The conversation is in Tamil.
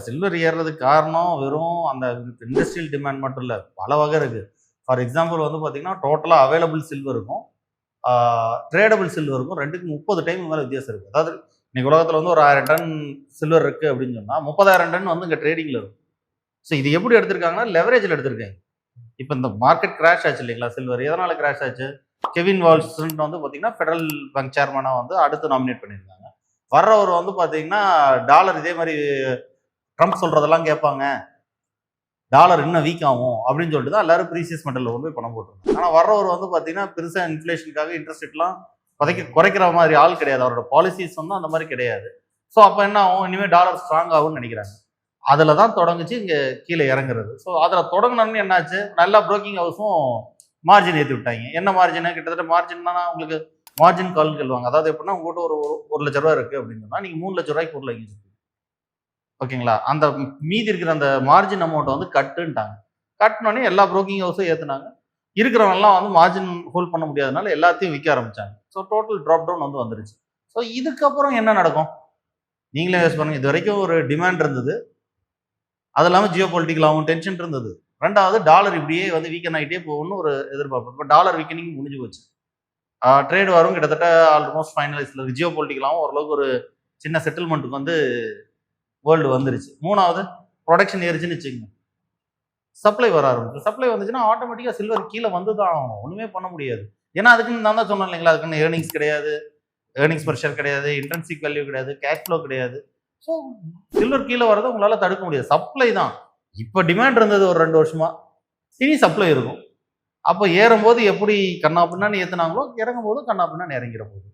சில்வர் ஏறுறதுக்கு காரணம் வெறும் அந்த இண்டஸ்ட்ரியல் டிமாண்ட் மட்டும் இல்லை, பல வகை இருக்குது. ஃபார் எக்ஸாம்பிள் வந்து பார்த்தீங்கன்னா டோட்டலாக அவைலபிள் சில்வருக்கும் ட்ரேடபிள் சில்வருக்கும் ரெண்டுக்கும் 30 டைம் மேலே வித்தியாசம் இருக்குது. அதாவது இன்னைக்கு உலகத்தில் வந்து ஒரு 1000 டன் சில்வர் இருக்குது அப்படின்னு சொன்னால் 30,000 டன் வந்து இங்கே ட்ரேடிங்கில் இருக்கும். ஸோ இது எப்படி எடுத்திருக்காங்கன்னா லெவரேஜில் எடுத்திருக்காங்க. இப்போ இந்த மார்க்கெட் கிராஷ் ஆச்சு இல்லைங்களா சில்வர், எதனால் கிராஷ் ஆச்சு? கெவின் வால்ஸ்ன்ட்டு வந்து பார்த்தீங்கன்னா ஃபெடரல் பேங்க் சேர்மனாக வந்து அடுத்து நாமினேட் பண்ணியிருக்காங்க. வர்றவர் வந்து பார்த்தீங்கன்னா டாலர் இதே மாதிரி ட்ரம்ப் சொல்கிறதெல்லாம் கேட்பாங்க, டாலர் இன்னும் வீக் ஆகும் அப்படின்னு சொல்லிட்டு தான் எல்லாரும் ப்ரீசியஸ் மெட்டலில் கொண்டு போய் பணம் போட்டுருந்தாங்க. ஆனால் வர்றவர் வந்து பார்த்தீங்கன்னா பெருசாக இன்ஃப்ளேஷனுக்காக இன்ட்ரெஸ்ட் ரேட்லாம் குறைக்கிற மாதிரி ஆள் கிடையாது. அவரோட பாலிசிஸ் வந்து அந்த மாதிரி கிடையாது. ஸோ அப்போ என்ன ஆகும், இனிமேல் டாலர் ஸ்ட்ராங் ஆகும்னு நினைக்கிறாங்க. அதில் தான் தொடங்குச்சு இங்கே கீழே இறங்குறது. ஸோ அதில் தொடங்கினோன்னு என்னாச்சு, நல்லா ப்ரோக்கிங் ஹவுஸும் மார்ஜின் ஏற்றி விட்டாங்க. என்ன மார்ஜின்? கிட்டத்தட்ட மார்ஜின்னா உங்களுக்கு மார்ஜின் கால்னு சொல்லுவாங்க. அதாவது எப்படின்னா உங்கள்கிட்ட ஒரு லட்ச ரூபா இருக்குது அப்படின்னு சொன்னால் நீங்கள் 3 லட்ச ரூபாய்க்கு பொருள் வாங்கி, ஓகேங்களா? அந்த மீதி இருக்கிற அந்த மார்ஜின் அமௌண்ட்டை வந்து கட்டுன்ட்டாங்க. கட்டினோடனே எல்லா ப்ரோக்கிங் ஹவுஸும் ஏற்றுனாங்க. இருக்கிறவங்கலாம் வந்து மார்ஜின் ஹோல்ட் பண்ண முடியாதனால எல்லாத்தையும் விற்க ஆரம்பிச்சாங்க. ஸோ டோட்டல் ட்ராப் டவுன் வந்து வந்துருச்சு. ஸோ இதுக்கப்புறம் என்ன நடக்கும் நீங்களே யோசிச்சு பாருங்க. இது வரைக்கும் ஒரு டிமாண்ட் இருந்தது, அது இல்லாமல் ஜியோ பொலிட்டிக்கலாகவும் டென்ஷன் இருந்தது. ரெண்டாவது டாலர் இப்படியே வந்து வீக்கன் ஆகிட்டே போகணும்னு ஒரு எதிர்பார்ப்பு. இப்போ டாலர் வீக்கனிங் முடிஞ்சு போச்சு. ட்ரேட் வாரும் கிட்டத்தட்ட ஆல்மோஸ்ட் ஃபைனலைஸ்ல இருக்கு. ஜியோ பொலிட்டிக்கலாகவும் ஓரளவுக்கு ஒரு சின்ன செட்டில்மெண்ட்டுக்கு வந்து வேர்ல்டு வந்துருச்சு. மூணாவது ப்ரொடக்ஷன் ஏறிச்சுன்னு வச்சுக்கோங்க, சப்ளை வர ஆரம்பிச்சு. சப்ளை வந்துச்சுன்னா ஆட்டோமேட்டிக்காக சில்வர் கீழே வந்து தான் ஆகணும், ஒன்றுமே பண்ண முடியாது. ஏன்னா அதுக்குன்னு நான் தான் சொன்னேன் இல்லைங்களா, அதுக்குன்னு ஏர்னிங்ஸ் கிடையாது, ஏர்னிங்ஸ் ப்ரெஷர் கிடையாது, இன்ட்ரென்சிக் வேல்யூ கிடையாது, கேஷ் ஃப்ளோ கிடையாது. ஸோ சில்வர் கீழே வரதை உங்களால் தடுக்க முடியாது. சப்ளை தான். இப்போ டிமாண்ட் இருந்தது ஒரு 2 வருஷமா, இனி சப்ளை இருக்கும். அப்போ ஏறும்போது எப்படி கண்ணா பின்னான்னு ஏற்றுனாங்களோ இறங்கும் போது கண்ணா பின்னான்னு இறங்கிற போகுது.